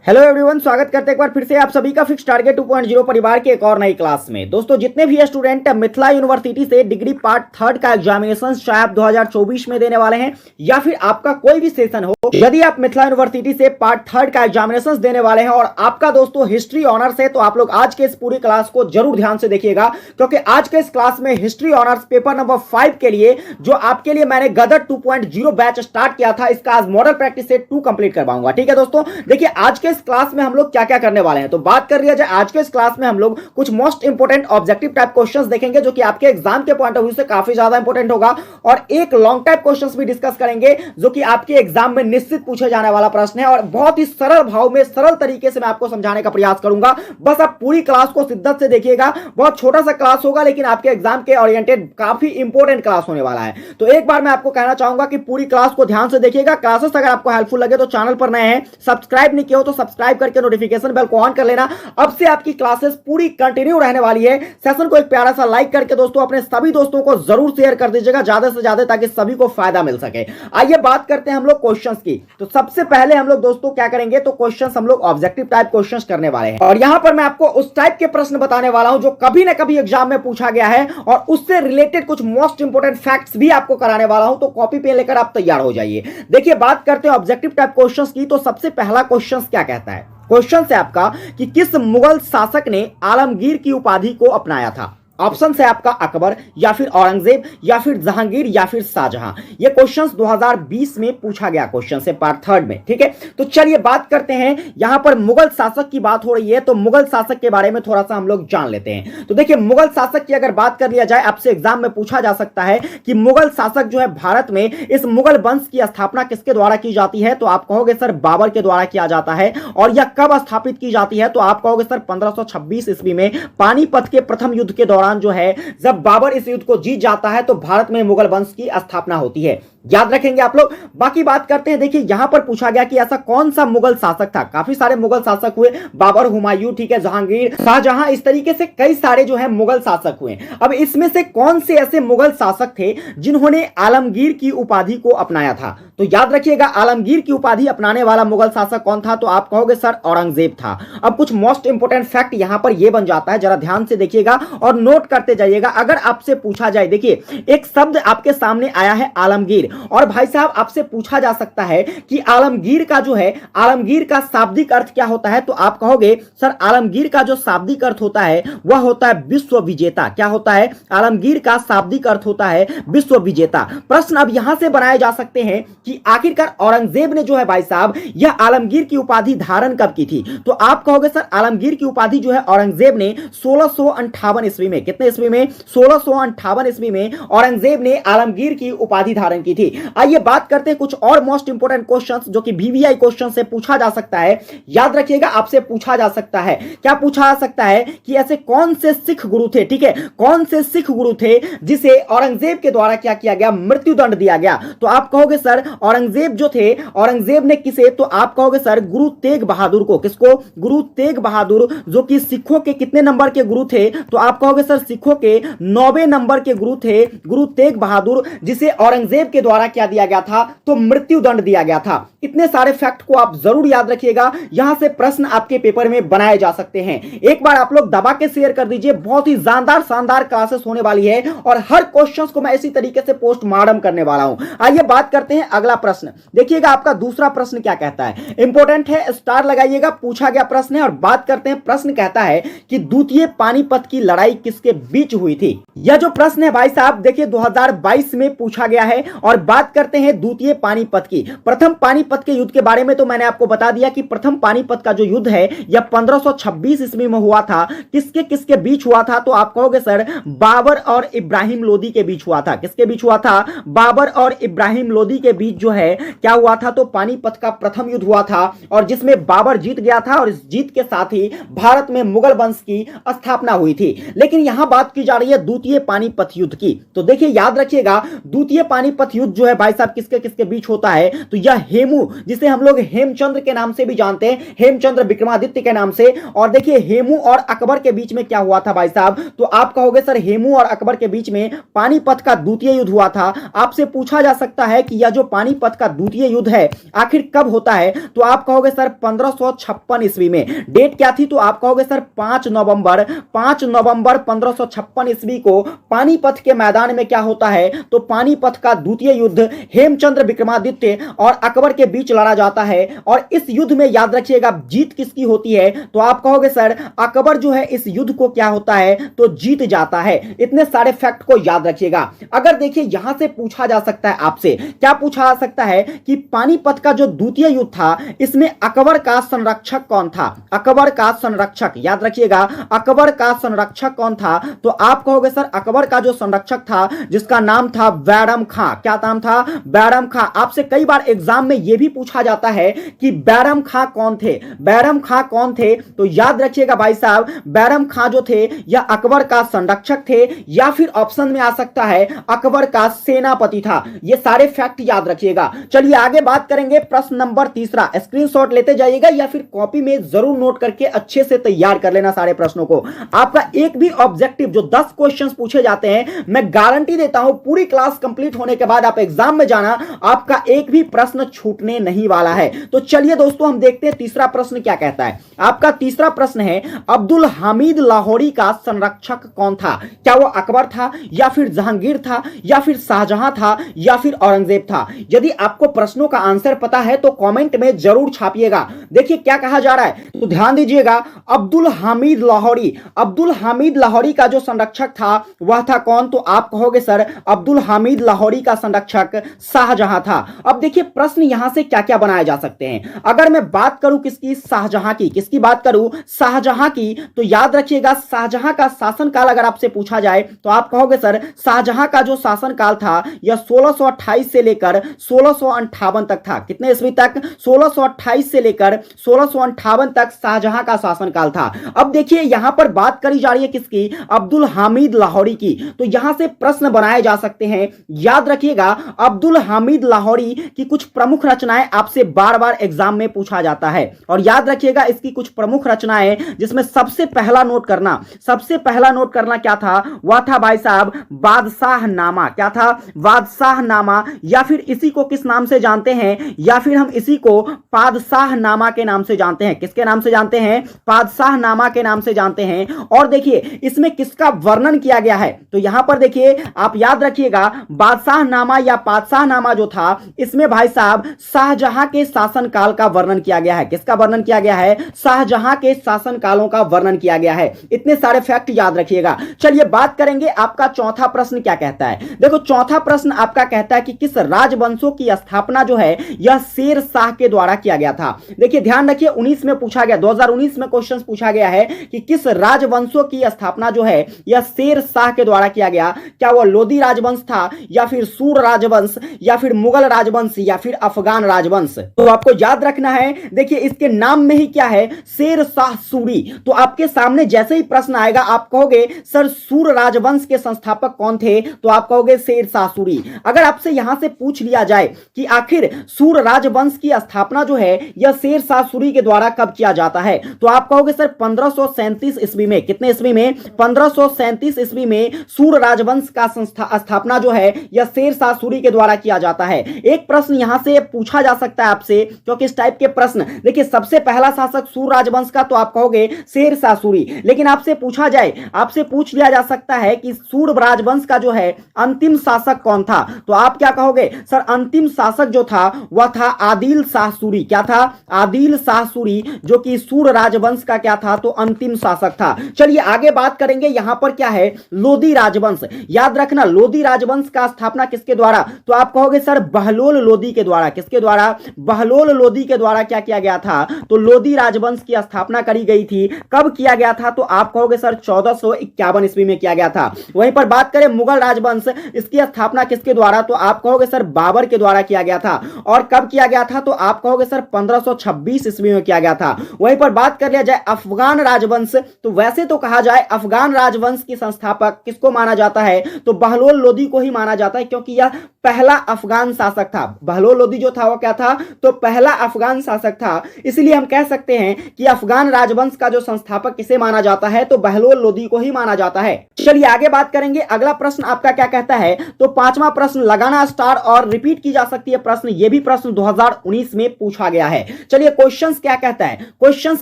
Hello everyone, स्वागत करते हैं एक बार फिर से आप सभी का फिक्स टारगेट 2.0 परिवार के एक और नई क्लास में। दोस्तों, जितने भी स्टूडेंट मिथिला यूनिवर्सिटी से डिग्री पार्ट थर्ड का एग्जामिनेशन चाहे आप 2024 में देने वाले हैं या फिर आपका कोई भी सेशन हो, यदि आप मिथिला यूनिवर्सिटी से पार्ट थर्ड का एग्जामिनेशन देने वाले हैं और आपका दोस्तों हिस्ट्री ऑनर्स है, तो आप लोग आज के इस पूरी क्लास को जरूर ध्यान से देखिएगा, क्योंकि आज के इस क्लास में हिस्ट्री ऑनर्स पेपर नंबर 5 के लिए जो आपके लिए मैंने गदर 2.0 बैच स्टार्ट किया था, इसका आज मॉडल प्रैक्टिस सेट 2 कंप्लीट करवाऊंगा। ठीक है दोस्तों, देखिए आज के इस क्लास में हम लोग क्या क्या करने वाले हैं। तो बात कर लिया जाए, आज के इस क्लास में हम लोग कुछ most important objective type questions देखेंगे, जो कि आपके एग्जाम के पॉइंट ऑफ व्यू से काफी ज्यादा इंपोर्टेंट होगा, और एक लॉन्ग टाइप क्वेश्चंस भी डिस्कस करेंगे, जो कि आपके एग्जाम में निश्चित पूछे जाने वाला प्रश्न है, और बहुत ही सरल भाव में सरल तरीके से मैं आपको समझाने का प्रयास करूंगा। बस आप पूरी क्लास को शिद्दत से देखिएगा। बहुत छोटा सा क्लास होगा, लेकिन आपके एग्जाम के ओरिएंटेड काफी इंपोर्टेंट क्लास होने वाला है। तो एक बार मैं आपको कहना चाहूंगा कि पूरी क्लास को ध्यान से देखिएगा। क्लासेस अगर आपको हेल्पफुल लगे तो चैनल पर नए हैं, सब्सक्राइब नहीं किया हो तो सब्सक्राइब करके नोटिफिकेशन बेल को ऑन कर लेना। अब से आपकी क्लासेस पूरी कंटिन्यू रहने वाली है। सेशन को एक प्यारा सा लाइक करके दोस्तों अपने सभी दोस्तों को जरूर शेयर कर दीजिएगा, ज्यादा से ज्यादा, ताकि सभी को फायदा मिल सके। आइए बात करते हैं हम लोग क्वेश्चंस की। तो सबसे पहले हम लोग दोस्तों क्या करेंगे, तो क्वेश्चंस हम लोग ऑब्जेक्टिव टाइप क्वेश्चंस करने वाले हैं, और यहां पर मैं आपको उस टाइप के प्रश्न बताने वाला हूं जो कभी ना कभी एग्जाम में पूछा गया है, और उससे रिलेटेड कुछ मोस्ट इंपोर्टेंट फैक्ट्स भी आपको कराने वाला हूं। तो कॉपी पेन लेकर आप तैयार हो जाइए। देखिए, बात करते हैं ऑब्जेक्टिव टाइप क्वेश्चंस की। तो सबसे पहला क्वेश्चन क्या कहता है, क्वेश्चन है आपका कि किस मुगल शासक ने आलमगीर की उपाधि को अपनाया था। ऑप्शन है आपका अकबर, या फिर औरंगजेब, या फिर जहांगीर, या फिर शाहजहां। ये क्वेश्चंस 2020 में पूछा गया क्वेश्चन है पार्ट थर्ड में। ठीक है, तो चलिए बात करते हैं। यहां पर मुगल शासक की बात हो रही है, तो मुगल शासक के बारे में थोड़ा सा हम लोग जान लेते हैं। तो देखिए, मुगल शासक की अगर बात कर लिया जाए, आपसे एग्जाम में पूछा जा सकता है कि मुगल शासक जो है भारत में, इस मुगल वंश की स्थापना किसके द्वारा की जाती है। तो आप कहोगे सर बाबर के द्वारा किया जाता है। और यह कब स्थापित की जाती है, तो आप कहोगे सर 1526 ईस्वी में पानीपत के प्रथम युद्ध के दौरान जो है, जब बाबर इस युद्ध को जीत जाता है, तो भारत में मुगल वंश की स्थापना होती है। याद रखेंगे आप लोग। बाकी बात करते हैं। देखिए, यहां पर पूछा गया कि ऐसा कौन सा मुगल शासक था। काफी सारे मुगल शासक हुए, बाबर, हुमायूं, ठीक है, जहांगीर, शाहजहां, इस तरीके से कई सारे जो है मुगल शासक हुए। अब इसमें से कौन से ऐसे मुगल शासक थे जिन्होंने आलमगीर की उपाधि को अपनाया था। तो याद रखिएगा, आलमगीर की उपाधि अपनाने वाला मुगल शासक कौन था। तो आप कहोगे सर औरंगजेब था। अब कुछ मोस्ट इंपोर्टेंट फैक्ट यहां पर यह बन जाता है, जरा ध्यान से देखिएगा और नोट करते जाइएगा। अगर आपसे पूछा जाए, देखिए एक शब्द आपके सामने आया है आलमगीर, और भाई साहब आपसे पूछा जा सकता है कि आलमगीर का जो है, आलमगीर का शाब्दिक अर्थ क्या होता है। तो आप कहोगे सर आलमगीर का जो शाब्दिक अर्थ होता है वह होता है विश्व विजेता। क्या होता है, आलमगीर का शाब्दिक अर्थ होता है विश्व विजेता। प्रश्न अब यहां से बनाए जा सकते हैं कि आखिरकार औरंगजेब ने जो है भाई साहब, यह आलमगीर की उपाधि धारण कब की थी। तो आप कहोगे सर आलमगीर की उपाधि जो है औरंगजेब ने 1658 ईस्वी में, कितने ईस्वी में, 1658 ईस्वी में औरंगजेब ने आलमगीर की उपाधि धारण की थी। आइए बात करते हैं कुछ और मोस्ट इंपोर्टेंट क्वेश्चंस जो कि वीवीआई क्वेश्चन से पूछा जा सकता है। याद रखिएगा, आपसे पूछा जा सकता है, क्या पूछा जा सकता है कि ऐसे कौन से सिख गुरु थे, ठीक है, कौन से सिख गुरु थे जिसे औरंगजेब के द्वारा क्या किया गया, मृत्युदंड दिया गया। तो आप कहोगे सर औरंगजेब जो थे, औरंगजेब ने किसे, तो आप कहोगे सर गुरु तेग बहादुर को। किसको, गुरु तेग बहादुर, जो कि सिखों के कितने नंबर के गुरु थे। तो आप कहोगे सर सिखों के 9वें नंबर के गुरु थे गुरु तेग बहादुर, जिसे औरंगजेब के द्वारा क्या दिया गया था, तो मृत्युदंड दिया गया था। इतने सारे फैक्ट को आप जरूर याद रखिएगा, यहां से प्रश्न आपके पेपर में बनाए जा सकते हैं। एक बार आप लोग दबा के शेयर कर दीजिए। बहुत ही जानदार शानदार क्लासेस होने वाली है, और हर क्वेश्चंस को मैं इसी तरीके से पोस्टमार्टम करने वाला हूं। आइए बात करते हैं अगला प्रश्न। देखिएगा आपका दूसरा प्रश्न क्या कहता है, इंपॉर्टेंट है, स्टार लगाइएगा, पूछा गया प्रश्न है। और बात करते हैं, प्रश्न कहता है कि द्वितीय पानीपत की लड़ाई किसके बीच हुई थी। यह जो प्रश्न है भाई साहब, देखिए 2022 में पूछा गया है। और बात करते हैं द्वितीय पानीपत की। प्रथम पानीपत के युद्ध के बारे में तो मैंने आपको बता दिया कि प्रथम पानीपत का जो युद्ध है यह 1526 ईस्वी में हुआ था। किसके किसके बीच हुआ था। तो आप कहोगे सर बाबर और इब्राहिम लोदी के बीच हुआ था। किसके बीच हुआ था, बाबर और इब्राहिम लोदी के बीच जो है क्या हुआ था, तो पानीपत का प्रथम युद्ध हुआ था, और जिसमें बाबर जीत गया था, और इस जीत के साथ ही भारत में मुगल वंश की स्थापना हुई थी। लेकिन यहां बात की जा रही है द्वितीय पानीपत युद्ध की। तो देखिए याद रखिएगा, द्वितीय पानीपत युद्ध युद्ध जो है भाई साहब किसके किसके बीच होता है, तो यह हेमू, जिसे हम लोग हेमचंद्र के नाम से भी जानते हैं, हेमचंद्र विक्रमादित्य के नाम से। और देखिए हेमू और अकबर के बीच में क्या हुआ था भाई साहब, तो आप कहोगे सर हेमू और अकबर के बीच में पानीपत का द्वितीय युद्ध हुआ था। आपसे पूछा जा सकता है कि यह जो पानीपत का द्वितीय युद्ध है आखिर कब होता है, तो आप कहोगे सर 1556 ईस्वी में। डेट क्या थी, तो आप कहोगे सर 5 नवंबर 1556 ईस्वी को पानीपत के मैदान में क्या होता है, तो पानीपत का द्वितीय युद्ध हेमचंद्र विक्रमादित्य और अकबर के बीच लड़ा जाता है। और इस युद्ध में याद रखिएगा जीत किसकी होती है, तो आप कहोगे सर अकबर जो है इस युद्ध को क्या होता है, तो जीत जाता है। इतने सारे फैक्ट को याद रखिएगा। अगर देखिए यहां से पूछा जा सकता है आपसे, क्या पूछा जा सकता है कि पानीपत का जो द्वितीय युद्ध था इसमें अकबर का संरक्षक कौन था, अकबर का संरक्षक, याद रखिएगा अकबर का संरक्षक कौन था, तो आप कहोगे सर अकबर का जो संरक्षक था जिसका नाम था बैरम खां। क्या नाम था, बैरम खां। आपसे कई बार एग्जाम में यह भी पूछा जाता है कि बैरम खां कौन थे, बैरम खां कौन थे, तो याद रखिएगा भाई साहब बैरम खां जो थे यह अकबर का संरक्षक थे, या फिर ऑप्शन में आ सकता है अकबर का सेनापति था। ये सारे फैक्ट याद रखिएगा। चलिए आगे बात करेंगे प्रश्न नंबर तीसरा। स्क्रीनशॉट लेते जाइएगा या फिर कॉपी में जरूर नोट करके अच्छे से तैयार कर लेना सारे प्रश्नों को। आपका एक भी ऑब्जेक्टिव जो 10 क्वेश्चंस पूछे जाते हैं, मैं गारंटी देता हूं पूरी क्लास कंप्लीट होने के बाद आप एग्जाम में जाना, आपका एक भी प्रश्न छूटने नहीं वाला है। तो चलिए दोस्तों हम देखते हैं तीसरा प्रश्न क्या कहता है। आपका तीसरा प्रश्न है अब्दुल हामिद लाहौरी का संरक्षक कौन था, क्या वो अकबर था या फिर जहांगीर था या फिर शाहजहां था या फिर औरंगजेब था। यदि आपको प्रश्नों का आंसर पता है तो कमेंट में जरूर छापिएगा। देखिए क्या कहा जा रहा है, तो ध्यान दीजिएगा अब्दुल हामिद लाहौरी, अब्दुल हामिद लाहौरी का जो संरक्षक था वह था कौन, तो आप कहोगे सर अब्दुल हामिद लाहौरी का संरक्षक शाहजहां था। अब देखिए प्रश्न यहां से क्या क्या बनाए जा सकते हैं। अगर मैं बात करूं किसकी, शाहजहां की, किसकी बात करूं, शाहजहां की, तो याद रखिएगा शाहजहां का शासनकाल अगर आपसे पूछा जाए तो आप कहोगे सर शाहजहां का जो शासनकाल था यह 1628 से लेकर 1658 तक था। कितने ईस्वी तक, 1628 से लेकर 1658 तक शाहजहां का शासनकाल था। अब देखिए यहां पर बात करी जा रही है किसकी, अब्दुल हामिद लाहौरी की, तो यहां से प्रश्न बनाए जा सकते हैं। याद रखिएगा अब्दुल हामिद लाहौरी की कुछ प्रमुख रचनाएं आपसे बार बार एग्जाम में पूछा जाता है। और याद रखिएगा इसकी कुछ प्रमुख रचनाएं जिसमें सबसे पहला नोट करना, सबसे पहला नोट करना क्या था, वह था भाई साहब बादशाहनामा। क्या था, बादशाहनामा, या फिर इसी को किस नाम से जानते हैं, या फिर हम इसी को पादशाहनामा के नाम से जानते हैं। किसके नाम से जानते हैं, पादशाहनामा के नाम से जानते हैं। और देखिए इसमें किसका वर्णन किया गया है, तो यहां पर देखिए आप याद रखिएगा बादशाहनामा या पादशाहनामा जो था इसमें भाई साहब शाहजहां के शासनकाल का वर्णन किया गया है। किसका वर्णन किया गया है, शाहजहां के शासनकालों का वर्णन किया गया है। इतने सारे फैक्ट याद रखिएगा। चलिए बात करेंगे आपका चौथा प्रश्न क्या कहता है। देखो चौथा प्रश्न आपका कहता है कि किस राजवंशों की स्थापना जो है यह शेर शाह के द्वारा किया गया था। देखिए ध्यान रखिए 19 में पूछा गया, 2019 में क्वेश्चन पूछा गया है कि किस राजवंशों की स्थापना जो है यह शेर शाह के द्वारा किया गया। क्या वह लोधी राजवंश था या फिर सूर राजवंश या फिर मुगल राजवंश या फिर अफगान राजवंश। तो आपको याद रखना है, देखिए इसके नाम में ही क्या है, शेर शाह सूरी। तो आपके सामने जैसे ही प्रश्न आएगा आप कहोगे सर सूर राजवंश के संस्थापक कौन थे, तो आप कहोगे शेर शाह सूरी। अगर आपसे यहां से पूछ लिया जाए कि आखिर सूर राजवंश की स्थापना जो है यह शेर शाह सूरी के द्वारा कब किया जाता है, तो आप कहोगे सर 1537 ईस्वी में। कितने ईस्वी में, 1537 ईस्वी में सूर राजवंश का स्थापना जो है यह शेर शाह सूरी के द्वारा किया जाता है। एक प्रश्न यहां से पूछा जा सकता है आपसे, क्योंकि इस टाइप के प्रश्न, देखिए सबसे पहला शासक सूर राजवंश का, तो आप कहोगे शेर शाह सूरी। लेकिन आपसे पूछा जाए, आपसे पूछ लिया जा सकता है कि सूर राजवंश का जो है अंतिम शासक कौन था, तो आप क्या कहोगे सर अंतिम शासक जो था वह था आदिल शाह सूरी। क्या था, आदिल शाह सूरी, जो कि सूर राजवंश का क्या था, तो अंतिम शासक था। चलिए आगे बात करेंगे, यहां पर क्या है, लोधी राजवंश। याद रखना लोधी राजवंश का स्थापना किसके द्वारा, तो आप कहोगे सर बहलोल लोधी के द्वारा। किसके द्वारा, बहलोल लोधी के द्वारा क्या किया गया था, तो लोधी राजवंश की स्थापना करी गई थी। कब किया गया था, तो आप कहोगे सर 1451 ईस्वी में किया गया था। वहीं पर बात करें मुगल राजवंश, इसकी स्थापना किसके द्वारा, तो आप कहोगे सर बाबर के द्वारा किया गया था। और कब किया गया था, तो आप कहोगे सर 1526 ईस्वी में किया गया था। वहीं पर बात कर लिया जाए अफगान राजवंश, तो वैसे तो कहा जाए अफगान राजवंश की संस्थापक किसको माना जाता है, तो बहलोल लोधी को ही माना जाता है, क्योंकि यह पहला अफगान शासक था। बहलोल लोदी जो था वो क्या था, तो पहला अफगान शासक था। इसलिए हम कह सकते हैं कि अफगान राजवंश का जो संस्थापक किसे माना जाता है, तो बहलोल लोदी को ही माना जाता है। चलिए आगे बात करेंगे। अगला प्रश्न आपका क्या कहता है, तो पांचवा प्रश्न, लगाना स्टार और रिपीट की जा सकती है प्रश्न, यह भी प्रश्न 2019 में पूछा गया है। चलिए क्वेश्चंस क्या कहता है, क्वेश्चंस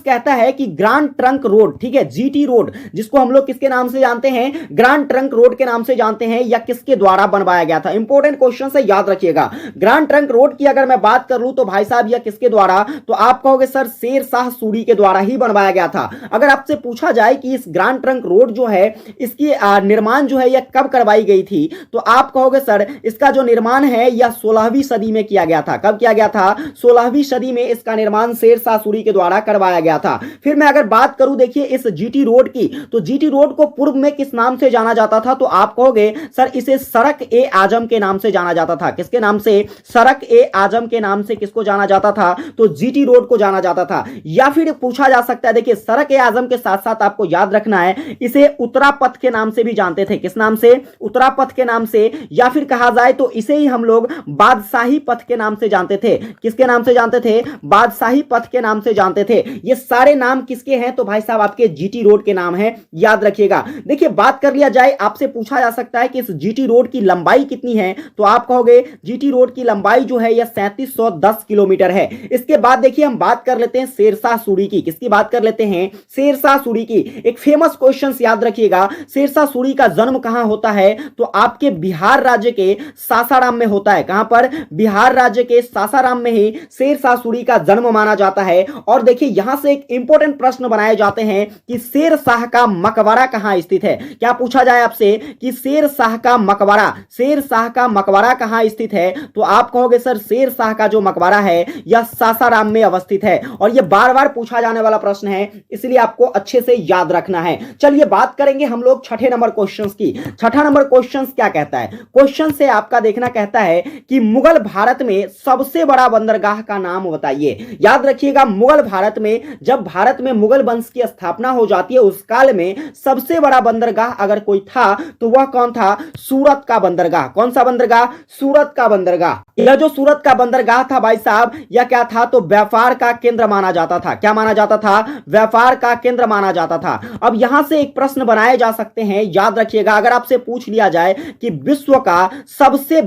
कहता है कि ग्रांड ट्रंक रोड, ठीक है, जीटी रोड, जिसको हम लोग किसके नाम से जानते हैं, ग्रांड ट्रंक रोड के नाम से जानते हैं, या किसके द्वारा बनवाया गया था। इंपॉर्टेंट क्वेश्चन है, याद रखिएगा। ग्रांड ट्रंक रोड की अगर मैं बात कर लूं तो भाई साहब यह किसके द्वारा, तो आप कहोगे सर शेर शाह सूरी के द्वारा ही बनवाया गया था। अगर आपसे पूछा जाए कि इस ग्रांड ट्रंक रोड जो है इसकी निर्माण जो है यह कब करवाई गई थी, तो आप कहोगे सर इसका जो निर्माण है यह 16वीं सदी में किया गया था। कब किया गया था, 16वीं सदी में इसका निर्माण शेर शाह सूरी के द्वारा करवाया गया था। फिर मैं अगर बात करूं देखिए इस जीटी रोड की, तो जीटी रोड को पूर्व में किस नाम से जाना जाता था, तो आप कहोगे सर इसे सड़क ए आजम के नाम से जाना जाता था। किसके नाम से, सड़क ए आजम के नाम से किसको जाना जाता था, तो जीटी रोड को जाना जाता था। या फिर पूछा जा सकता है, देखिए सड़क ए आजम के साथ साथ आपको याद रखना है इसे उत्तरा पथ के नाम से भी जानते थे। किस नाम से, उत्तरा पथ के नाम से, या फिर कहा जाए तो इसे ही हम लोग बादशाही पथ के नाम से जानते थे। किसके नाम से जानते थे, बादशाही पथ के नाम से जानते थे। ये सारे नाम किसके हैं, तो भाई साहब आपके जीटी रोड के नाम है, याद रखिएगा। देखिए बात कर लिया जाए, आपसे पूछा जा सकता है कि इस जीटी रोड की लंबाई कितनी है, तो आप कहोगे जीटी रोड की लंबाई जो है यह 3710 किलोमीटर है। इसके बाद देखिए हम बात कर लेते हैं शेरशाह सूरी की। किसकी बात कर लेते हैं, शेरशाह सूरी की। एक फेमस क्वेश्चन याद रखिएगा, शेरशाह सूरी का जन्म कहां होता है, तो आपके बिहार राज्य के सासाराम में होता है। कहां पर, बिहार राज्य के सासाराम में ही शेरशाह सूरी का जन्म माना जाता है। और देखिए यहां से एक इंपॉर्टेंट प्रश्न बनाए जाते हैं कि शेरशाह का मकबरा कहां स्थित है। क्या पूछा जाए आपसे कि शेरशाह का मकबरा, शेरशाह का मकबरा कहां स्थित है, तो आप कहोगे सर शेरशाह का जो मकबरा है यह सासाराम में अवस्थित है। और यह बार बार पूछा जाने वाला प्रश्न है, इसलिए आपको अच्छे से याद रखना है। चलिए बात करेंगे हम लोग छठे नंबर क्वेश्चंस की। छठा नंबर क्वेश्चंस क्या कहता है, क्वेश्चन से आपका देखना कहता है कि मुगल भारत में सबसे बड़ा बंदरगाह का नाम बताइए। याद रखिएगा मुगल भारत में, जब भारत में मुगल वंश की स्थापना हो जाती है उस काल में सबसे बड़ा बंदरगाह अगर कोई था तो वह कौन था, सूरत का बंदरगाह। कौन सा बंदरगाह, सूरत का बंदरगाह। यह जो सूरत का बंदरगाह था भाई साहब यह क्या था, तो व्यापार का केंद्र माना जाता था। क्या माना जाता था, व्यापार का केंद्र माना जाता था। अब यहां से एक प्रश्न बनाए जा सकते हैं, याद रखिएगा। अगर आपसे पूछ लिया जाए कि विश्व का सबसे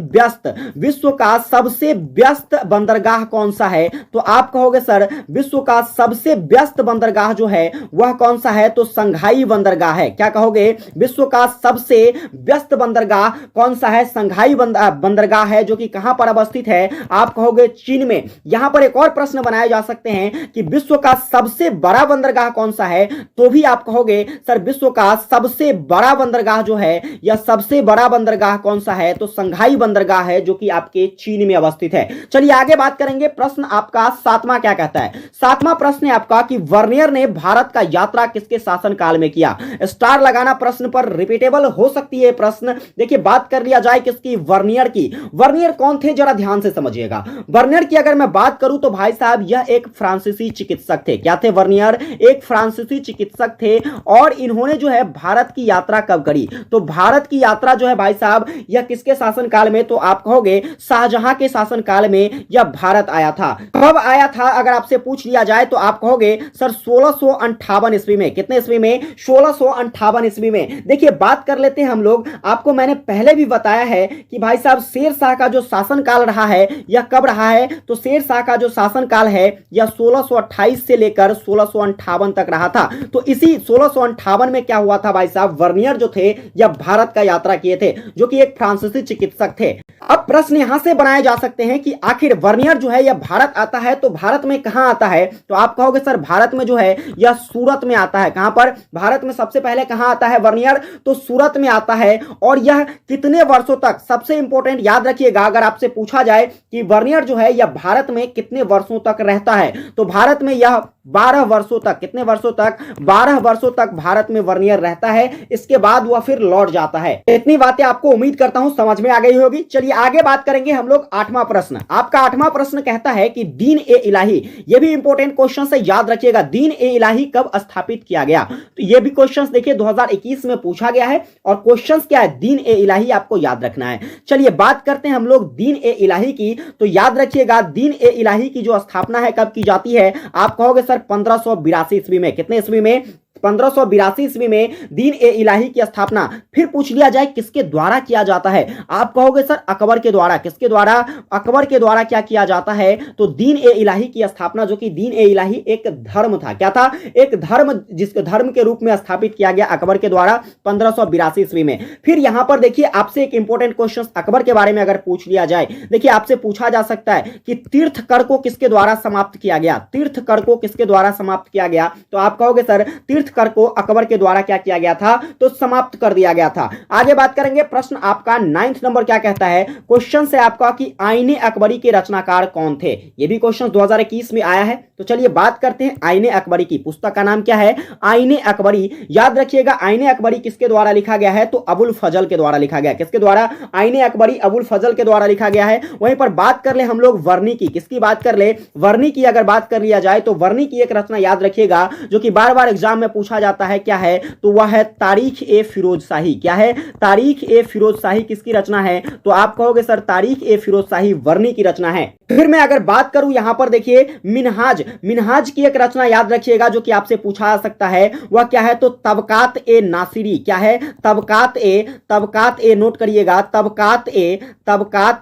व्यस्त बंदरगाह कौन सा है, तो आप कहोगे सर विश्व का सबसे व्यस्त बंदरगाह जो है वह कौन सा है, तो संघाई बंदरगाह है। क्या कहोगे, विश्व का सबसे व्यस्त बंदरगाह कौन सा है, संघाई बंदरगाह है, जो कि कहां पर अवस्थित है, आप कहोगे चीन में। यहां पर एक और प्रश्न बनाए जा सकते हैं कि विश्व का सबसे बड़ा बंदरगाह कौन सा है, तो भी आप कहोगे सर विश्व का सबसे बड़ा बंदरगाह जो है या सबसे बड़ा बंदरगाह कौन सा है, तो संघाई बंदरगाह है, जो कि आपके चीन में अवस्थित है। चलिए आगे बात करेंगे। प्रश्न आपका सातवां क्या कहता है, सातवां प्रश्न है आपका कि वर्नियर ने भारत का यात्रा किसके शासन काल में किया। स्टार लगाना प्रश्न पर रिपीटेबल हो सकती है प्रश्न। देखिए बात कर लिया जाए किसकी, वर्नियर की। वर्नियर कौन थे, जरा ध्यान से समझिएगा। वर्नियर की अगर मैं बात करूं तो भाई साहब यह एक फ्रांसीसी चिकित्सक थे। क्या थे वर्नियर, एक फ्रांसीसी चिकित्सक थे। और इन्होंने जो है भारत की यात्रा कब करी, तो भारत की यात्रा जो है भाई साहब यह किसके शासन काल में, तो आप कहोगे शाहजहां के शासन काल में यह भारत आया था। कब आया था अगर आपसे पूछ लिया जाए तो आप कहोगे सर 1658 ईस्वी में। कितने ईस्वी में, 1658 ईस्वी में। देखिए बात कर लेते हैं हम लोग, आपको मैंने पहले भी बताया है कि भाई साहब शेर शाह का जो शासन काल रहा है यह कब रहा है, तो शेर शाह का जो शासन काल है यह 1628 से लेकर 1658 तक रहा था। तो इसी 1658 में क्या हुआ था भाई साहब, वर्नियर जो थे यह भारत का यात्रा किए थे, जो कि एक फ्रांसीसी चिकित्सक थे। अब प्रश्न यहां से बनाए जा सकते हैं कि आखिर वर्नियर जो है यह भारत आता है तो भारत में कहां आता है, तो आप कहोगे सर भारत में जो है यह सूरत में आता है। कहां पर, भारत में सबसे पहले कहां आता है वर्नियर, तो सूरत में आता है। और यह कितने वर्षों तक, सबसे इंपॉर्टेंट याद रखिएगा, अगर आपसे पूछा जाए कि वर्नियर जो है यह भारत में कितने वर्षों तक रहता है, तो भारत में यह 12 वर्षों तक। कितने वर्षों तक? 12 वर्षों तक भारत में वर्नियर रहता है, इसके बाद वह फिर लौट जाता है। इतनी बातें आपको उम्मीद करता हूं समझ में आ गई होगी। चलिए आगे बात करेंगे हम लोग। 8वां प्रश्न, आपका 8वां प्रश्न कहता है कि दीन ए इलाही, यह भी इंपॉर्टेंट क्वेश्चन है, याद रखिएगा, दीन ए इलाही कब स्थापित किया गया? तो यह भी क्वेश्चन देखिए 2021 में पूछा गया है और क्वेश्चन क्या है? दीन ए इलाही आपको याद रखना है। चलिए बात करते हैं हम लोग दीन ए इलाही की। तो याद रखिएगा दीन ए इलाही की जो स्थापना है कब की जाती है? आप कहोगे सर 1582 ईस्वी में। कितने ईस्वी में? 1582 ईस्वी में दीन ए इलाही की स्थापना। फिर पूछ लिया जाए किसके द्वारा किया जाता है? आप कहोगे सर अकबर के द्वारा। किसके द्वारा? अकबर के द्वारा क्या किया जाता है? तो दीन ए इलाही की स्थापना, जो कि दीन ए इलाही एक धर्म था, क्या था? एक धर्म, जिसके धर्म के रूप में स्थापित किया गया अकबर के द्वारा 1582 ईस्वी में। फिर यहां पर देखिए आपसे एक इंपॉर्टेंट क्वेश्चन अकबर के बारे में अगर पूछ लिया जाए, देखिए आपसे पूछा जा सकता है कि तीर्थकर को किसके द्वारा समाप्त किया गया? तीर्थकर को किसके द्वारा समाप्त किया गया? तो आप कहोगे सर कर को अकबर के द्वारा क्या किया गया था? तो समाप्त कर दिया गया था। आगे बात करेंगे। प्रश्न आपका 9th नंबर क्या कहता है? क्वेश्चन से आपका कि आईने अकबरी के रचनाकार कौन थे? यह भी क्वेश्चन 2021 में आया है। तो चलिए बात करते हैं आईने अकबरी की। पुस्तक का नाम क्या है? आईने अकबरी। याद रखिएगा आईने अकबरी किसके द्वारा लिखा गया है? तो अबुल फजल के द्वारा लिखा गया। किसके द्वारा? आईने अकबरी अबुल फजल के द्वारा लिखा गया है। वहीं पर बात कर ले हम लोग वर्णी की। किसकी बात कर ले? वर्णी की अगर बात कर लिया जाए तो वर्णी की एक रचना याद रखिएगा जो कि बार बार एग्जाम में पूछा जाता है, क्या है? तो वह है तारीख ए फिरोज शाही। क्या है? तारीख ए फिरोज शाही किसकी रचना है? तो आप कहोगे सर तारीख ए फिरोज शाही वर्णी की रचना है। फिर मैं अगर बात करूं यहां पर देखिए मिनहाज, मिनहाज की एक रचना याद रखिएगा जो कि आपसे पूछा जा सकता है, वह क्या है? तो तबकात ए नासिरी। क्या है? तबकात ए नोट करिएगा, तबकात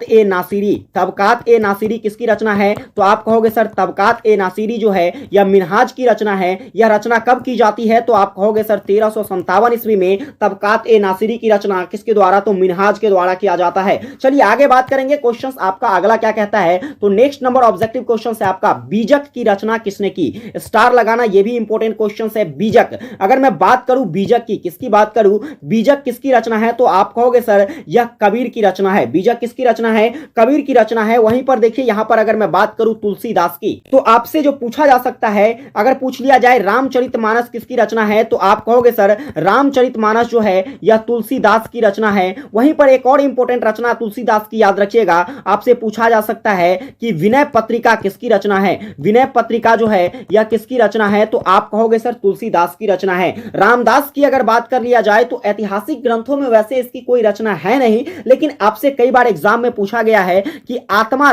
ए नासिरी। तबकात ए नासिरी किसकी रचना है? तो आप कहोगे सर तबकात ए नासिरी जो है यह मिनहाज की रचना है। यह रचना कब की जाती है? तो आप कहोगे सर 1357 ईस्वी में तबकात ए नासिरी की रचना किसके द्वारा? तो मिनहाज के द्वारा किया जाता है। चलिए आगे बात करेंगे। क्वेश्चन आपका अगला क्या कहता है? तो नेक्स्ट नंबर ऑब्जेक्टिव क्वेश्चन है आपका बीजक की रचना किसने की? स्टार लगाना, यह भी इंपॉर्टेंट क्वेश्चन है। बीजक, अगर मैं बात करूं बीजक की, किसकी बात करूं? बीजक किसकी रचना है? तो आप कहोगे सर यह कबीर की रचना है। बीजक किसकी रचना है? कबीर की रचना है। वहीं पर देखिए यहां पर अगर मैं बात करूं तुलसीदास की, तो आपसे जो पूछा जा सकता है, अगर पूछ लिया जाए रामचरितमानस किसकी रचना है? तो आप कहोगे सर रामचरितमानस जो है यह तुलसीदास की रचना है। वहीं पर एक और इंपॉर्टेंट रचना तुलसीदास की याद रखिएगा, आपसे पूछा जा सकता है कि विनय पत्रिका किसकी रचना है? विनय पत्रिका जो है यह किसकी रचना है? तो आप कहोगे सर तुलसीदास की रचना है। रामदास की अगर बात कर लिया जाए तो ऐतिहासिक ग्रंथों में वैसे इसकी कोई रचना है नहीं, लेकिन आपसे कई बार एग्जाम में पूछा गया है कि आत्मा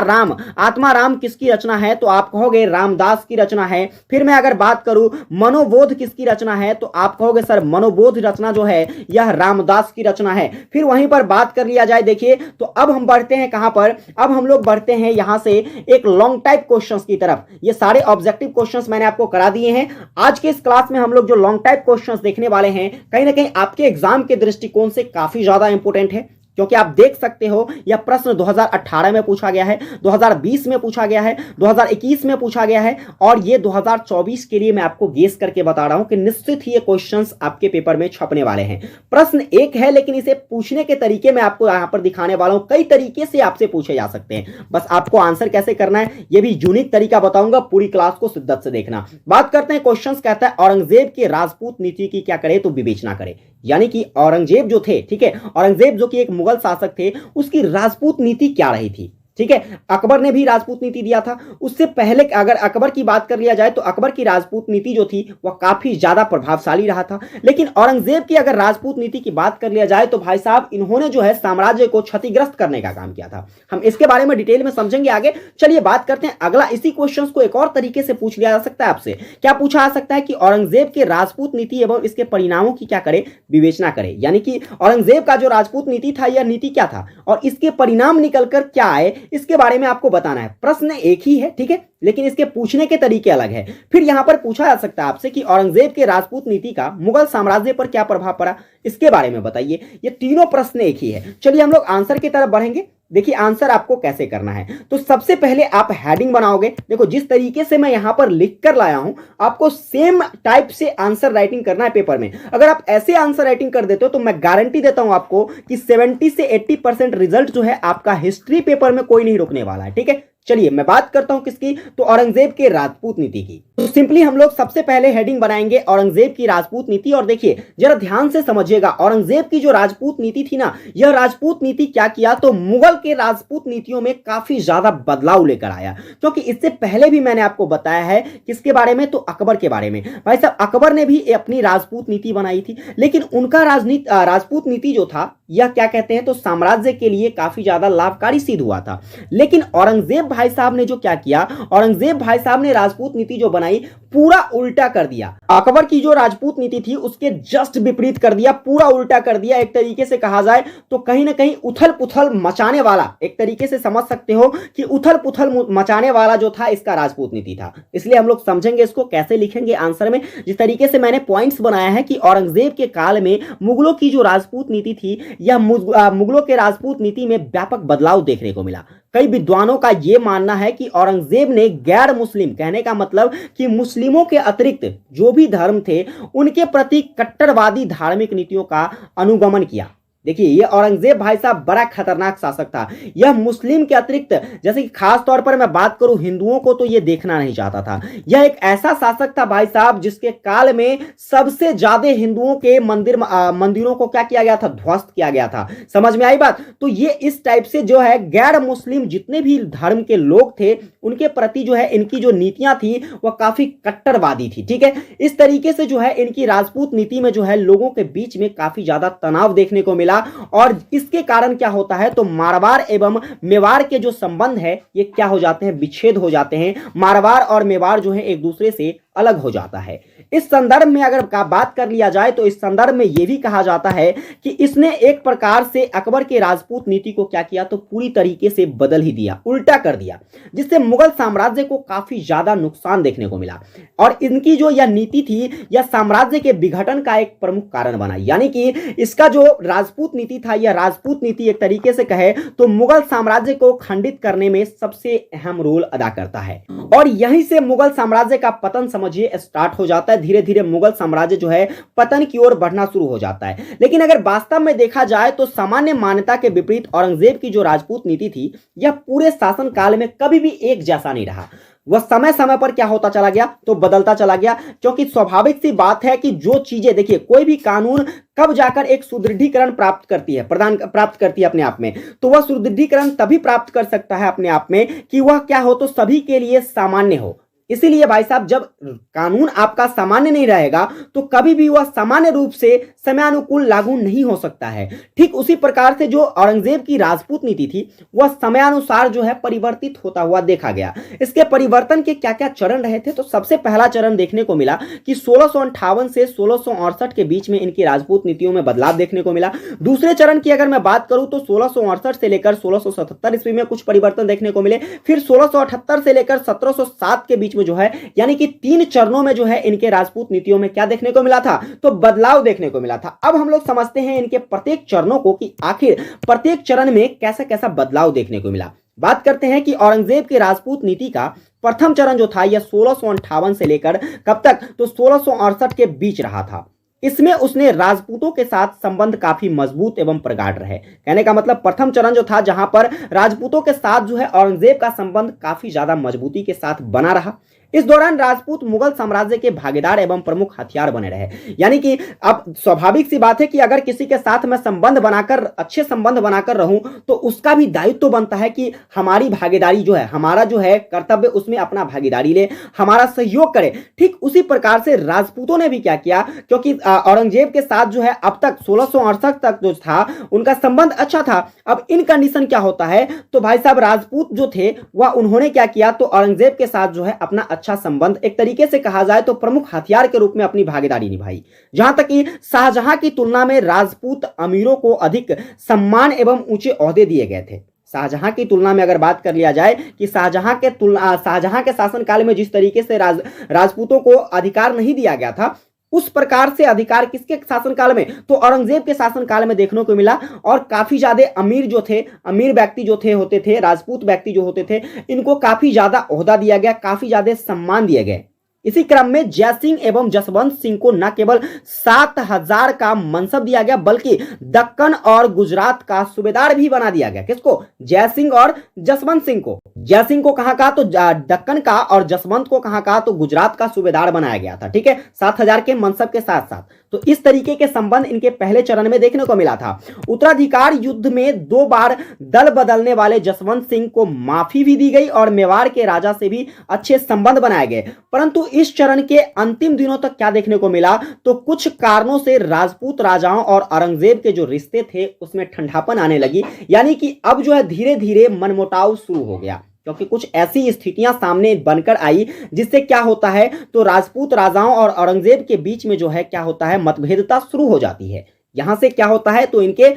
राम किसकी रचना है? तो आप कहोगे रामदास की रचना है। फिर मैं अगर बात करूं मनोबोध किसकी रचना है? तो आप कहोगे सर मनोबोध रचना जो है यह रामदास की रचना है। फिर वहीं पर बात कर लिया जाए देखिए, तो अब हम बढ़ते हैं कहां पर? अब हम लोग बढ़ते हैं यहां से एक लॉन्ग टाइप क्वेश्चंस की तरफ। ये सारे ऑब्जेक्टिव क्वेश्चंस मैंने आपको करा दिए हैं। आज के इस क्लास में हम लोग जो लॉन्ग टाइप क्वेश्चंस देखने वाले हैं, कहीं ना कहीं आपके एग्जाम के दृष्टिकोण से काफी ज्यादा इंपॉर्टेंट है, क्योंकि आप देख सकते हो यह प्रश्न 2018 में पूछा गया है, 2020 में पूछा गया है, 2021 में पूछा गया है, और ये 2024 के लिए मैं आपको गेस करके बता रहा हूं कि निश्चित ही ये क्वेश्चंस आपके पेपर में छपने वाले हैं। प्रश्न एक है, लेकिन इसे पूछने के तरीके मैं आपको यहां पर दिखाने वाला हूं। कई तरीके से आपसे पूछे जा सकते हैं, बस आपको आंसर कैसे करना है यह भी यूनिक तरीका बताऊंगा। पूरी क्लास को शिद्दत से देखना। बात करते हैं क्वेश्चन कहता है औरंगजेब के राजपूत नीति की क्या करे? तो विवेचना करे। यानी कि औरंगजेब जो थे, ठीक है, औरंगजेब जो कि एक मुगल शासक थे, उसकी राजपूत नीति क्या रही थी? ठीक है, अकबर ने भी राजपूत नीति दिया था। उससे पहले अगर अकबर की बात कर लिया जाए तो अकबर की राजपूत नीति जो थी वह काफी ज्यादा प्रभावशाली रहा था। लेकिन औरंगजेब की अगर राजपूत नीति की बात कर लिया जाए तो भाई साहब इन्होंने जो है साम्राज्य को क्षतिग्रस्त करने का काम किया था। हम इसके बारे में डिटेल में समझेंगे आगे। चलिए बात करते हैं अगला। इसी क्वेश्चन को एक और तरीके से पूछ लिया जा सकता है आपसे। क्या पूछा जा सकता है कि औरंगजेब के राजपूत नीति एवं इसके परिणामों की क्या करे? विवेचना करे। यानी कि औरंगजेब का जो राजपूत नीति था, यह नीति क्या था और इसके परिणाम निकलकर क्या आए, इसके बारे में आपको बताना है। प्रश्न एक ही है, ठीक है, लेकिन इसके पूछने के तरीके अलग है। फिर यहां पर पूछा जा सकता है आपसे कि औरंगजेब के राजपूत नीति का मुगल साम्राज्य पर क्या प्रभाव पड़ा, इसके बारे में बताइए। ये तीनों प्रश्न एक ही है। चलिए हम लोग आंसर की तरफ बढ़ेंगे। देखिए आंसर आपको कैसे करना है। तो सबसे पहले आप हेडिंग बनाओगे। देखो जिस तरीके से मैं यहां पर लिख कर लाया हूं, आपको सेम टाइप से आंसर राइटिंग करना है पेपर में। अगर आप ऐसे आंसर राइटिंग कर देते हो तो मैं गारंटी देता हूं आपको कि 70 से 80% रिजल्ट जो है आपका हिस्ट्री पेपर में कोई नहीं रोकने वाला है। ठीक है, चलिए मैं बात करता हूं किसकी, तो औरंगजेब के राजपूत नीति की। तो सिंपली हम लोग सबसे पहले हेडिंग बनाएंगे औरंगजेब की राजपूत नीति। और देखिए जरा ध्यान से समझिएगा, औरंगजेब की जो राजपूत नीति थी ना, यह राजपूत नीति क्या किया, तो मुगल के राजपूत नीतियों में काफी ज्यादा बदलाव लेकर आया। क्योंकि इससे पहले भी मैंने आपको बताया है किसके बारे में, तो अकबर के बारे में। भाई साहब अकबर ने भी अपनी राजपूत नीति बनाई थी, लेकिन उनका राजपूत नीति जो था यह क्या कहते हैं, तो साम्राज्य के लिए काफी ज्यादा लाभकारी सिद्ध हुआ था। लेकिन औरंगजेब भाई साहब ने जो क्या किया, औरंगजेब भाई साहब ने राजपूत नीति जो बनाई पूरा उल्टा कर दिया। अकबर की जो राजपूत नीति थी उसके जस्ट विपरीत कर दिया, पूरा उल्टा कर दिया। एक तरीके से कहा जाए तो कहीं ना कहीं उथल पुथल मचाने वाला, एक तरीके से समझ सकते हो कि उथल पुथल मचाने वाला जो था इसका राजपूत नीति था। इसलिए हम लोग समझेंगे इसको कैसे लिखेंगे आंसर में। जिस तरीके से मैंने पॉइंट्स बनाया है कि औरंगजेब के काल में मुगलों की जो राजपूत नीति थी या मुगलों के राजपूत नीति में व्यापक बदलाव देखने को मिला। कई विद्वानों का यह मानना है कि औरंगजेब ने गैर मुस्लिम, कहने का मतलब कि मुस्लिमों के अतिरिक्त जो भी धर्म थे उनके प्रति कट्टरवादी धार्मिक नीतियों का अनुगमन किया। देखिए ये औरंगजेब भाई साहब बड़ा खतरनाक शासक था। यह मुस्लिम के अतिरिक्त, जैसे कि खास तौर पर मैं बात करूं हिंदुओं को, तो यह देखना नहीं चाहता था। यह एक ऐसा शासक था भाई साहब जिसके काल में सबसे ज्यादा हिंदुओं के मंदिरों को क्या किया गया था, ध्वस्त किया गया था। समझ में आई बात। तो ये इस टाइप से जो है गैर मुस्लिम जितने भी धर्म के लोग थे उनके प्रति जो है इनकी जो नीतियां थी वह काफी कट्टरवादी थी। ठीक है, इस तरीके से जो है इनकी राजपूत नीति में जो है लोगों के बीच में काफी ज्यादा तनाव देखने को मिला। और इसके कारण क्या होता है, तो मारवाड़ एवं मेवाड़ के जो संबंध है ये क्या हो जाते हैं, विच्छेद हो जाते हैं। मारवाड़ और मेवाड़ जो है एक दूसरे से अलग हो जाता है। इस संदर्भ में अगर बात कर लिया जाए तो इस संदर्भ में यह भी कहा जाता है कि इसने एक प्रकार से अकबर के राजपूत नीति को क्या किया, तो पूरी तरीके से बदल ही दिया, उल्टा कर दिया, जिससे मुगल साम्राज्य को काफी ज्यादा नुकसान देखने को मिला। और इनकी जो यह नीति थी यह साम्राज्य के विघटन का एक प्रमुख कारण बना। यानी कि इसका जो राजपूत नीति था, यह राजपूत नीति एक तरीके से कहे तो मुगल साम्राज्य को खंडित करने में सबसे अहम रोल अदा करता है। और यहीं से मुगल साम्राज्य का पतन समझिए स्टार्ट हो जाता है। धीरे धीरे मुगल साम्राज्य जो है पतन की ओर बढ़ना शुरू हो जाता है। लेकिन अगर वास्तव में देखा जाए तो सामान्य मान्यता के विपरीत औरंगजेब की जो राजपूत नीति थी यह पूरे शासन काल में कभी भी एक जैसा नहीं रहा। वह समय समय पर क्या होता चला गया, तो बदलता चला गया। क्योंकि स्वाभाविक सी बात है कि जो चीजें, देखिए कोई भी कानून कब जाकर एक सुदृढ़ीकरण प्राप्त करती है, प्राप्त करती है अपने आप में, तो वह सुदृढ़ीकरण तभी प्राप्त कर सकता है अपने आप में कि वह क्या हो, तो सभी के लिए सामान्य हो। इसीलिए भाई साहब जब कानून आपका सामान्य नहीं रहेगा तो कभी भी वह सामान्य रूप से समयानुकूल लागू नहीं हो सकता है। ठीक उसी प्रकार से जो औरंगजेब की राजपूत नीति थी वह समयानुसार जो है परिवर्तित होता हुआ देखा गया। इसके परिवर्तन के क्या क्या चरण रहे थे, तो सबसे पहला चरण देखने को मिला कि 1658 से 1668 के बीच में इनकी राजपूत नीतियों में बदलाव देखने को मिला। दूसरे चरण की अगर मैं बात करूं तो 1668 से लेकर 1677 ईस्वी में कुछ परिवर्तन देखने को मिले। फिर 1678 से लेकर 1707 के बीच में जो है, यानी कि 3 चरणों में जो है इनके राजपूत नीतियों में क्या देखने को मिला था, तो बदलाव देखने को मिला था। अब हम लोग समझते हैं इनके प्रत्येक चरणों को कि आखिर प्रत्येक चरण में कैसा कैसा बदलाव देखने को मिला। बात करते हैं कि औरंगजेब की राजपूत नीति का प्रथम चरण जो था यह 1658 से लेकर कब तक, तो 1668 के बीच रहा था। इसमें उसने राजपूतों के साथ संबंध काफी मजबूत एवं प्रगाढ़ रहे। कहने का मतलब प्रथम चरण जो था जहां पर राजपूतों के साथ जो है औरंगजेब का संबंध काफी ज्यादा मजबूती के साथ बना रहा। इस दौरान राजपूत मुगल साम्राज्य के भागीदार एवं प्रमुख हथियार बने रहे। यानी कि अब स्वाभाविक सी बात है कि अगर किसी के साथ मैं संबंध बनाकर, अच्छे संबंध बनाकर रहूं तो उसका भी दायित्व तो बनता है कि हमारी भागीदारी जो है, हमारा जो है कर्तव्य उसमें अपना भागीदारी ले, हमारा सहयोग करे। ठीक उसी प्रकार से राजपूतों ने भी क्या किया, क्योंकि औरंगजेब के साथ जो है अब तक 1668 तक जो था उनका संबंध अच्छा था। अब इन कंडीशन क्या होता है, तो भाई साहब राजपूत जो थे वह उन्होंने क्या किया, तो औरंगजेब के साथ जो है अपना अच्छा संबंध, एक तरीके से कहा जाए तो प्रमुख हथियार के रूप में अपनी भागीदारी निभाई। जहां तक कि शाहजहां की तुलना में राजपूत अमीरों को अधिक सम्मान एवं ऊंचे ओहदे दिए गए थे। शाहजहां की तुलना में अगर बात कर लिया जाए कि शाहजहां के शासनकाल में जिस तरीके से राजपूतों को अधिकार नहीं दिया गया था उस प्रकार से अधिकार किसके शासनकाल में, तो औरंगजेब के शासनकाल में देखने को मिला। और काफी ज्यादा अमीर जो थे, अमीर व्यक्ति जो थे होते थे, राजपूत व्यक्ति जो होते थे, इनको काफी ज्यादा ओहदा दिया गया, काफी ज्यादा सम्मान दिए गए। इसी क्रम में जयसिंह एवं जसवंत सिंह को न केवल 7,000 का मनसब दिया गया बल्कि दक्कन और गुजरात का सूबेदार भी बना दिया गया। किसको? जयसिंह और जसवंत सिंह को। जयसिंह को कहां का? तो दक्कन का, और जसवंत को कहां का? तो गुजरात का सूबेदार बनाया गया था। ठीक है, 7,000 के मनसब के साथ साथ। तो इस तरीके के संबंध इनके पहले चरण में देखने को मिला था। उत्तराधिकार युद्ध में 2 बार दल बदलने वाले जसवंत सिंह को माफी भी दी गई और मेवाड़ के राजा से भी अच्छे संबंध बनाए गए। परंतु इस चरण के अंतिम दिनों तक क्या देखने को मिला? तो कुछ कारणों से राजपूत राजाओं और औरंगजेब के जो रिश्ते थे उसमें ठंडापन आने लगी, यानी कि अब जो है धीरे धीरे मनमुटाव शुरू हो गया, क्योंकि कुछ ऐसी स्थितियां सामने बनकर आई जिससे क्या होता है, तो राजपूत राजाओं और औरंगजेब के बीच में जो है क्या होता है, मतभेदता शुरू हो जाती है। यहां से क्या होता है, तो इनके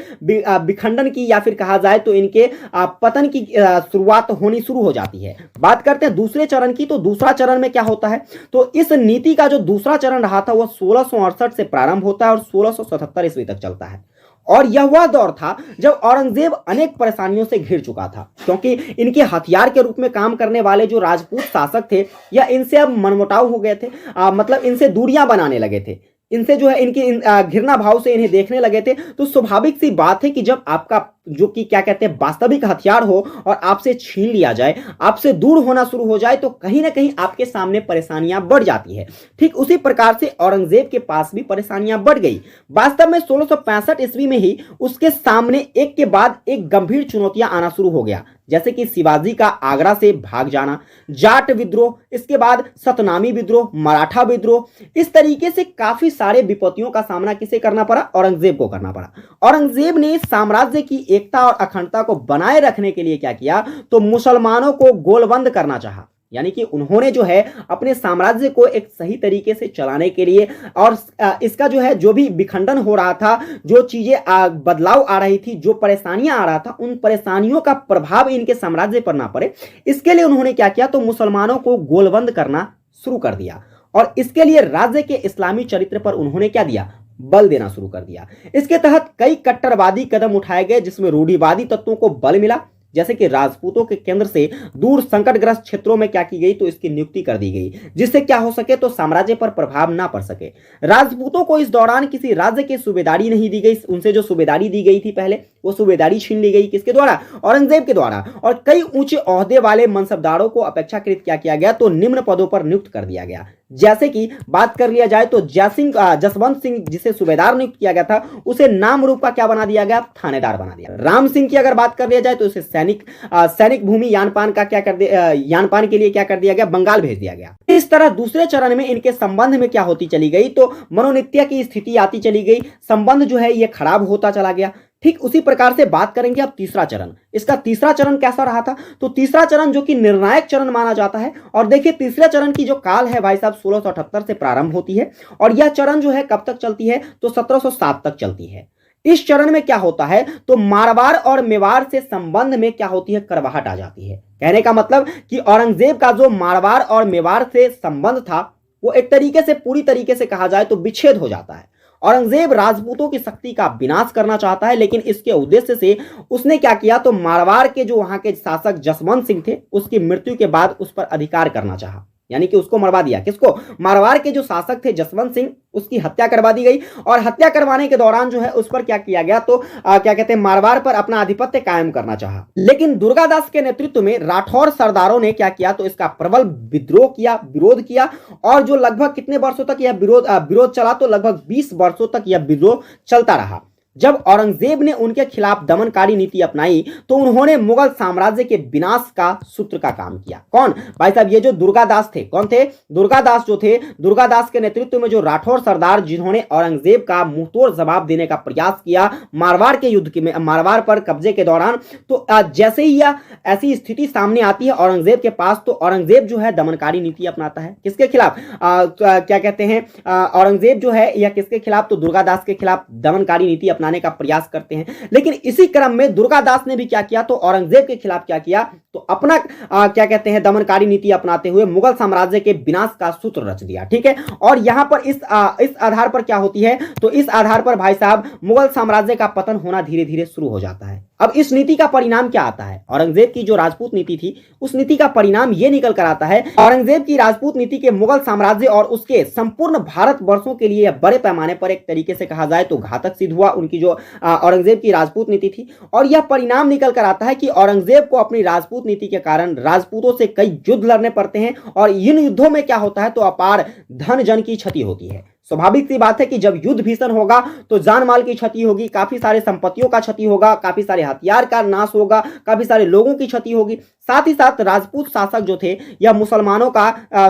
विखंडन की या फिर कहा जाए तो इनके पतन की शुरुआत होनी शुरू हो जाती है। बात करते हैं दूसरे चरण की, तो दूसरा चरण में क्या होता है, तो इस नीति का जो दूसरा चरण रहा था वह 1668 से प्रारंभ होता है और 1677 ईस्वी तक चलता है। और यह वह दौर था जब औरंगजेब अनेक परेशानियों से घिर चुका था, क्योंकि इनके हथियार के रूप में काम करने वाले जो राजपूत शासक थे या इनसे अब मनमुटाव हो गए थे, मतलब इनसे दूरियां बनाने लगे थे, इनसे जो है इनकी घृणा भाव से इन्हें देखने लगे थे। तो स्वाभाविक सी बात है कि जब आपका जो कि क्या कहते हैं वास्तविक हथियार हो और आपसे छीन लिया जाए, आपसे दूर होना शुरू हो जाए, तो कहीं ना कहीं आपके सामने परेशानियां बढ़ जाती है। ठीक उसी प्रकार से औरंगजेब के पास भी परेशानियां बढ़ गई। वास्तव में 1665 ईस्वी में ही उसके सामने एक के बाद एक गंभीर चुनौतियां आना शुरू हो गया, जैसे कि शिवाजी का आगरा से भाग जाना, जाट विद्रोह, इसके बाद सतनामी विद्रोह, मराठा विद्रोह। इस तरीके से काफी सारे विपत्तियों का सामना किसे करना पड़ा? औरंगजेब को करना पड़ा। औरंगजेब ने साम्राज्य की एकता और अखंडता को बनाए रखने के लिए क्या किया, तो मुसलमानों को गोलबंद करना चाहा, यानी कि उन्होंने जो है अपने साम्राज्य को एक सही तरीके से चलाने के लिए और इसका जो है जो भी विखंडन हो रहा था, जो चीजें बदलाव आ रही थी, जो परेशानियां आ रहा था, उन परेशानियों का प्रभाव इनके साम्राज्य पर ना पड़े, इसके लिए उन्होंने क्या किया, तो मुसलमानों को गोलबंद करना शुरू कर दिया। और इसके लिए राज्य के इस्लामी चरित्र पर उन्होंने क्या दिया? बल देना शुरू कर दिया। इसके तहत कई कट्टरवादी कदम उठाए गए, जिसमें रूढ़िवादी तत्वों को बल मिला, जैसे कि राजपूतों के केंद्र से दूर संकटग्रस्त क्षेत्रों में क्या की गई, तो इसकी नियुक्ति कर दी गई, जिससे क्या हो सके, तो साम्राज्य पर प्रभाव ना पड़ सके। राजपूतों को इस दौरान किसी राज्य की सूबेदारी नहीं दी गई, उनसे जो सूबेदारी दी गई थी पहले, वो सूबेदारी छीन ली गई। किसके द्वारा? औरंगजेब के द्वारा। और कई ऊंचे ओहदे वाले मनसबदारों को अपेक्षाकृत क्या किया गया, तो निम्न पदों पर नियुक्त कर दिया गया। जैसे कि बात कर लिया जाए तो जसवंत सिंह जिसे सूबेदार नियुक्त किया गया था, उसे नाम रूप का क्या बना दिया गया? थानेदार बना दिया। राम सिंह की अगर बात कर लिया जाए तो उसे सैनिक भूमि यानपान का क्या कर दिया, यानपान के लिए क्या कर दिया गया? बंगाल भेज दिया गया। इस तरह दूसरे चरण में इनके संबंध में क्या होती चली गई, तो मनोनित्य की स्थिति आती चली गई, संबंध जो है ये खराब होता चला गया। ठीक उसी प्रकार से बात करेंगे अब तीसरा चरण। इसका तीसरा चरण कैसा रहा था, तो तीसरा चरण जो कि निर्णायक चरण माना जाता है। और देखिए तीसरे चरण की जो काल है भाई साहब 1678 से प्रारंभ होती है और यह चरण जो है कब तक चलती है, तो 1707 तक चलती है। इस चरण में क्या होता है, तो मारवाड़ और मेवाड़ से संबंध में क्या होती है? करवाहट आ जाती है। कहने का मतलब कि औरंगजेब का जो मारवाड़ और मेवाड़ से संबंध था वो एक तरीके से पूरी तरीके से कहा जाए तो विच्छेद हो जाता है। औरंगजेब राजपूतों की शक्ति का विनाश करना चाहता है, लेकिन इसके उद्देश्य से उसने क्या किया, तो मारवाड़ के जो वहां के शासक जसवंत सिंह थे उसकी मृत्यु के बाद उस पर अधिकार करना चाहा, यानी कि उसको मरवा दिया। किसको? मारवाड़ के जो शासक थे जसवंत सिंह, उसकी हत्या करवा दी गई। और हत्या करवाने के दौरान जो है उस पर क्या किया गया, तो क्या कहते हैं, मारवाड़ पर अपना आधिपत्य कायम करना चाहा। लेकिन दुर्गादास के नेतृत्व में राठौर सरदारों ने क्या किया, तो इसका प्रबल विद्रोह किया, विरोध किया। और जो लगभग कितने वर्षों तक यह विरोध चला, तो लगभग 20 वर्षों तक यह विद्रोह चलता रहा। जब औरंगजेब ने उनके खिलाफ दमनकारी नीति अपनाई तो उन्होंने मुगल साम्राज्य के विनाश का सूत्र का काम किया। कौन? भाई साहब ये जो दुर्गादास थे, कौन थे? दुर्गादास जो थे, दुर्गादास के नेतृत्व में जो राठौर सरदार, जिन्होंने औरंगजेब का मुंहतोड़ जवाब देने का प्रयास किया मारवाड़ के युद्ध में, मारवाड़ पर कब्जे के दौरान। तो जैसे ही यह ऐसी स्थिति सामने आती है औरंगजेब के पास, तो औरंगजेब जो है दमनकारी नीति अपनाता है। किसके खिलाफ? क्या कहते हैं, औरंगजेब जो है यह किसके खिलाफ, तो दुर्गादास के खिलाफ दमनकारी नीति अपनाने का प्रयास करते हैं। लेकिन इसी क्रम में दुर्गादास ने भी क्या किया, तो औरंगजेब के खिलाफ क्या किया, तो अपना क्या कहते हैं दमनकारी नीति अपनाते हुए मुगल साम्राज्य के विनाश का सूत्र रच दिया। ठीक है, और यहां पर इस आधार पर क्या होती है, तो इस आधार पर भाई साहब मुगल साम्राज्य का पतन होना धीरे धीरे शुरू हो जाता है। अब इस नीति का परिणाम क्या आता है? औरंगजेब की जो राजपूत नीति थी उस नीति का परिणाम यह निकल कर आता है, औरंगजेब की राजपूत नीति के मुगल साम्राज्य और उसके संपूर्ण भारत वर्षों के लिए बड़े पैमाने पर एक तरीके से कहा जाए तो घातक सिद्ध हुआ, उनकी जो औरंगजेब की राजपूत नीति थी। और यह परिणाम निकल कर आता है कि औरंगजेब को अपनी राजपूत नीति के कारण राजपूतों से कई युद्ध लड़ने पड़ते हैं और इन युद्धों में क्या होता है तो अपार धन जन की क्षति होती है। स्वाभाविक सी बात है कि जब युद्ध भीषण होगा तो जान माल की क्षति होगी, काफी सारे संपत्तियों का क्षति होगा, काफी सारे हथियार का नाश होगा, काफी सारे लोगों की क्षति होगी। साथ ही साथ राजपूत शासक जो थे या मुसलमानों का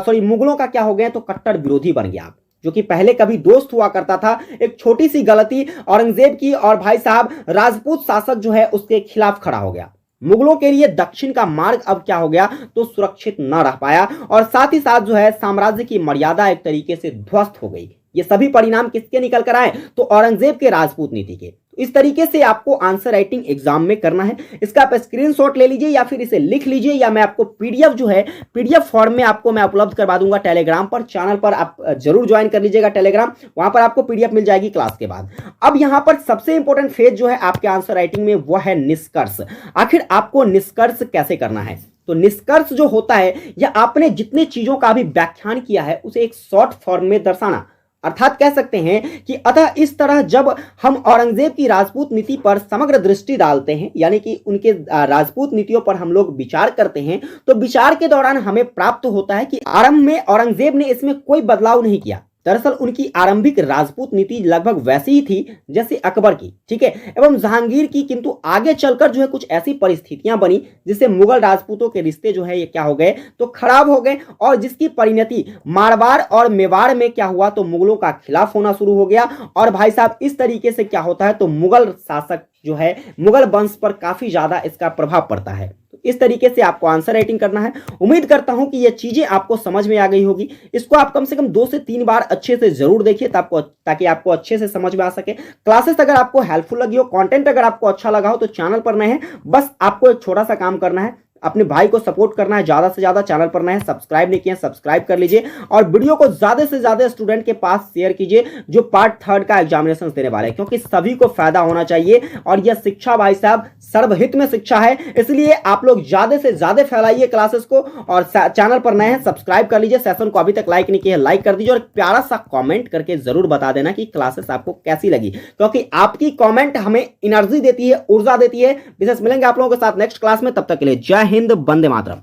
मुगलों का क्या हो गया तो कट्टर विरोधी बन गया, जो कि पहले कभी दोस्त हुआ करता था। एक छोटी सी गलती औरंगजेब की और भाई साहब राजपूत शासक जो है उसके खिलाफ खड़ा हो गया। मुगलों के लिए दक्षिण का मार्ग अब क्या हो गया तो सुरक्षित न रह पाया और साथ ही साथ जो है साम्राज्य की मर्यादा एक तरीके से ध्वस्त हो गई। ये सभी परिणाम किसके निकल कर आए तो औरंगजेब के राजपूत नीति के। इस तरीके से आपको आंसर राइटिंग एग्जाम में करना है। इसका आप स्क्रीनशॉट ले लीजिए या फिर इसे लिख लीजिए या मैं आपको पीडीएफ जो है पीडीएफ फॉर्म में आपको मैं उपलब्ध करवा दूंगा टेलीग्राम पर। चैनल पर आप जरूर ज्वाइन कर लीजिएगा टेलीग्राम, वहां पर आपको पीडीएफ मिल जाएगी क्लास के बाद। अब यहां पर सबसे इंपॉर्टेंट फेज जो है आपके आंसर राइटिंग में वो है निष्कर्ष। आखिर आपको निष्कर्ष कैसे करना है तो निष्कर्ष जो होता है या आपने जितने चीजों का भी व्याख्यान किया है उसे एक शॉर्ट फॉर्म में दर्शाना। अर्थात कह सकते हैं कि अतः इस तरह जब हम औरंगजेब की राजपूत नीति पर समग्र दृष्टि डालते हैं यानी कि उनके राजपूत नीतियों पर हम लोग विचार करते हैं तो विचार के दौरान हमें प्राप्त होता है कि आरंभ में औरंगजेब ने इसमें कोई बदलाव नहीं किया। दरअसल उनकी आरंभिक राजपूत नीति लगभग वैसी ही थी जैसे अकबर की, ठीक है, एवं जहांगीर की, किंतु आगे चलकर जो है कुछ ऐसी परिस्थितियां बनी जिससे मुगल राजपूतों के रिश्ते जो है ये क्या हो गए तो खराब हो गए और जिसकी परिणति मारवाड़ और मेवाड़ में क्या हुआ तो मुगलों का खिलाफ होना शुरू हो गया। और भाई साहब इस तरीके से क्या होता है तो मुगल शासक जो है मुगल वंश पर काफी ज्यादा इसका प्रभाव पड़ता है। इस तरीके से आपको आंसर राइटिंग करना है। उम्मीद करता हूं कि ये चीजें आपको समझ में आ गई होगी। इसको आप कम से कम 2 से 3 बार अच्छे से जरूर देखिए ताकि आपको अच्छे से समझ में आ सके। क्लासेस अगर आपको हेल्पफुल लगी हो, कंटेंट अगर आपको अच्छा लगा हो तो चैनल पर नए हैं, बस आपको एक छोटा सा काम करना है, अपने भाई को सपोर्ट करना है, ज्यादा से ज्यादा चैनल पर नए हैं सब्सक्राइब नहीं किए सब्सक्राइब कर लीजिए और वीडियो को ज्यादा से ज्यादा स्टूडेंट के पास शेयर कीजिए जो पार्ट 3 का एग्जामिनेशन देने वाले हैं, क्योंकि सभी को फायदा होना चाहिए और यह शिक्षा भाई साहब सर्वहित में शिक्षा है। इसलिए आप लोग ज्यादा से ज्यादा फैलाइए क्लासेस को और चैनल पर नए हैं सब्सक्राइब कर लीजिए। सेशन को अभी तक लाइक नहीं किया है लाइक कर दीजिए और प्यारा सा कॉमेंट करके जरूर बता देना कि क्लासेस आपको कैसी लगी, क्योंकि आपकी कॉमेंट हमें एनर्जी देती है, ऊर्जा देती है। विशेष मिलेंगे आप लोगों के साथ नेक्स्ट क्लास में, तब तक के लिए जय हिंद, वंदे मातरम।